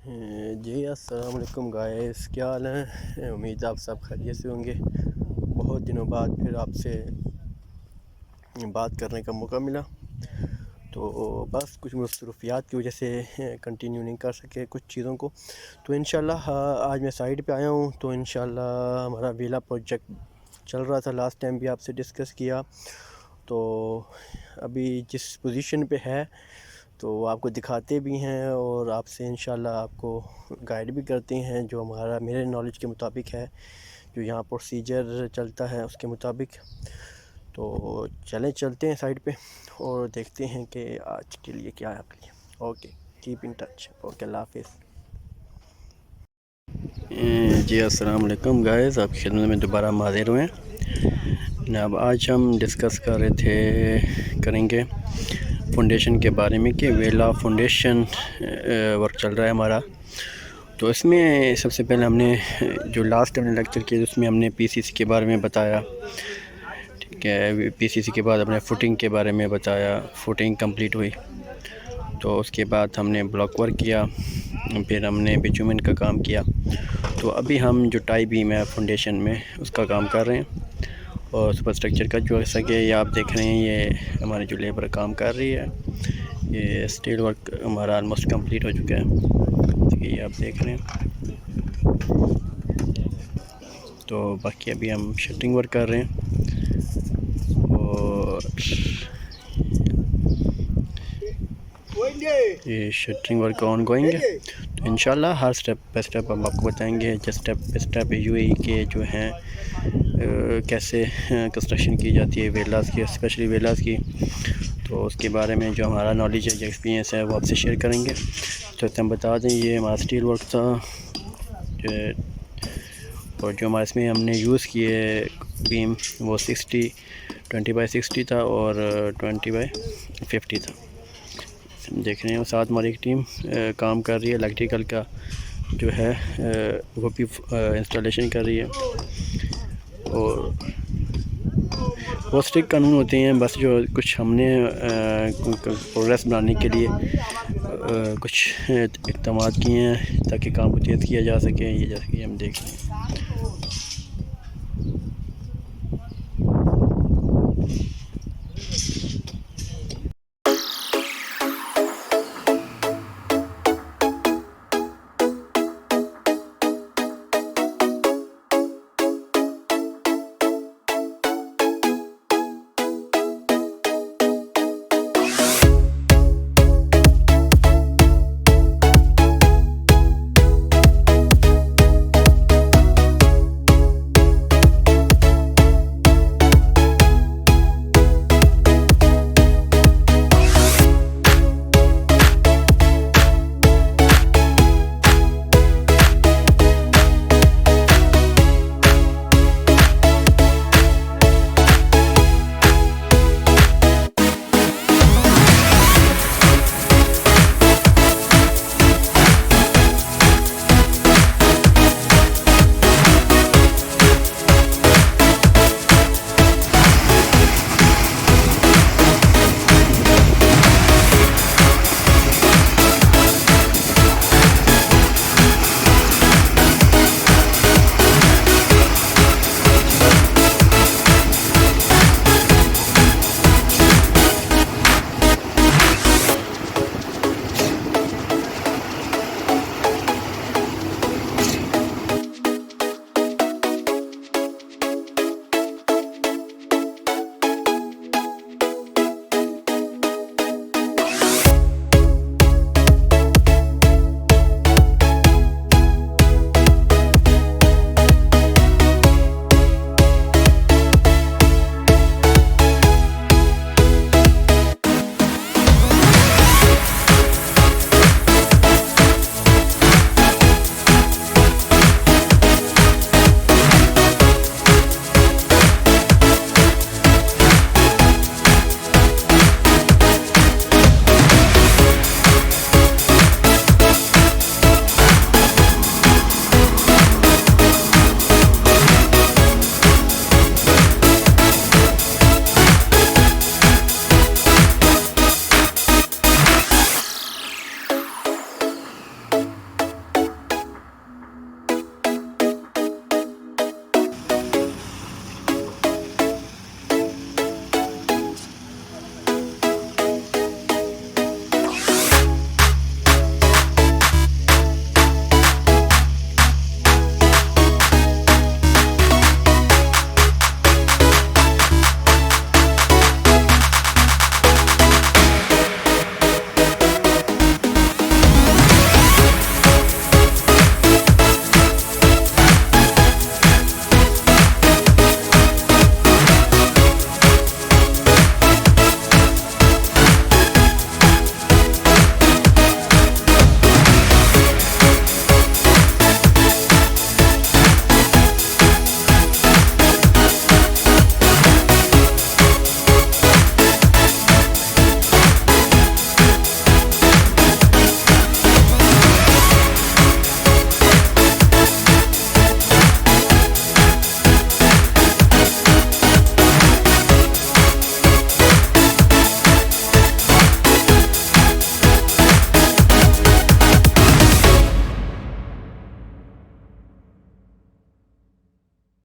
जी अस्सलाम वालेकुम गाइस, क्या हाल है। उम्मीद आप सब खैरियत से होंगे। बहुत दिनों बाद फिर आपसे बात करने का मौका मिला, तो बस कुछ मसरूफियात की वजह से कंटिन्यू नहीं कर सके कुछ चीज़ों को। तो इंशाल्लाह आज मैं साइड पे आया हूँ। तो इंशाल्लाह हमारा वेला प्रोजेक्ट चल रहा था, लास्ट टाइम भी आपसे डिस्कस किया। तो अभी जिस पोजीशन पे है तो आपको दिखाते भी हैं और आपसे इंशाल्लाह आपको गाइड भी करते हैं, जो हमारा मेरे नॉलेज के मुताबिक है, जो यहाँ प्रोसीजर चलता है उसके मुताबिक। तो चलते हैं साइड पे और देखते हैं कि आज के लिए क्या है आपके लिए। Okay, keep in touch. Okay, Allah हाफिज़। जी अस्सलाम वालेकुम गाइस, आपकी खिदमत में दोबारा हम हाज़िर हुए हैं। अब आज हम डिस्कस कर रहे करेंगे फाउंडेशन के बारे में कि वेला फाउंडेशन वर्क चल रहा है हमारा। तो इसमें सबसे पहले हमने जो लास्ट हमने लेक्चर किया उसमें हमने पीसीसी के बारे में बताया, ठीक है। पीसीसी के बाद हमने फुटिंग के बारे में बताया, फुटिंग कंप्लीट हुई। तो उसके बाद हमने ब्लॉक वर्क किया, फिर हमने बिचुमेंट का काम किया। तो अभी हम जो टाई बीम है फाउंडेशन में उसका काम कर रहे हैं। और सुपर स्ट्रक्चर का जो जैसा कि ये आप देख रहे हैं, ये हमारी जो लेबर काम कर रही है। ये स्टील वर्क हमारा ऑलमोस्ट कंप्लीट हो चुका है, ये आप देख रहे हैं। तो बाकी अभी हम शटरिंग वर्क कर रहे हैं और ये शटरिंग वर्क ऑन गोइंग है। तो इंशाल्लाह हर स्टेप बाय स्टेप हम आपको बताएंगे, just step by step UAE के जो हैं कैसे कंस्ट्रक्शन की जाती है वेलास की, स्पेशली वेलास की। तो उसके बारे में जो हमारा नॉलेज है, जो एक्सपीरियंस है, वो आपसे शेयर करेंगे। तो हम बता दें, ये हमारा स्टील वर्क था और जो हमारे इसमें हमने यूज़ किए बीम वो 20x60 था और 20x50 था। देख रहे हैं साथ हमारी एक टीम काम कर रही है, इलेक्ट्रिकल का जो है वो भी इंस्टॉलेशन कर रही है। और बहुत स्ट्रिक्ट कानून होते हैं, बस जो कुछ हमने प्रोग्रेस बनाने के लिए कुछ इक़दाम किए हैं ताकि काम को तेज़ किया जा सके। ये जैसे कि हम देख रहे हैं,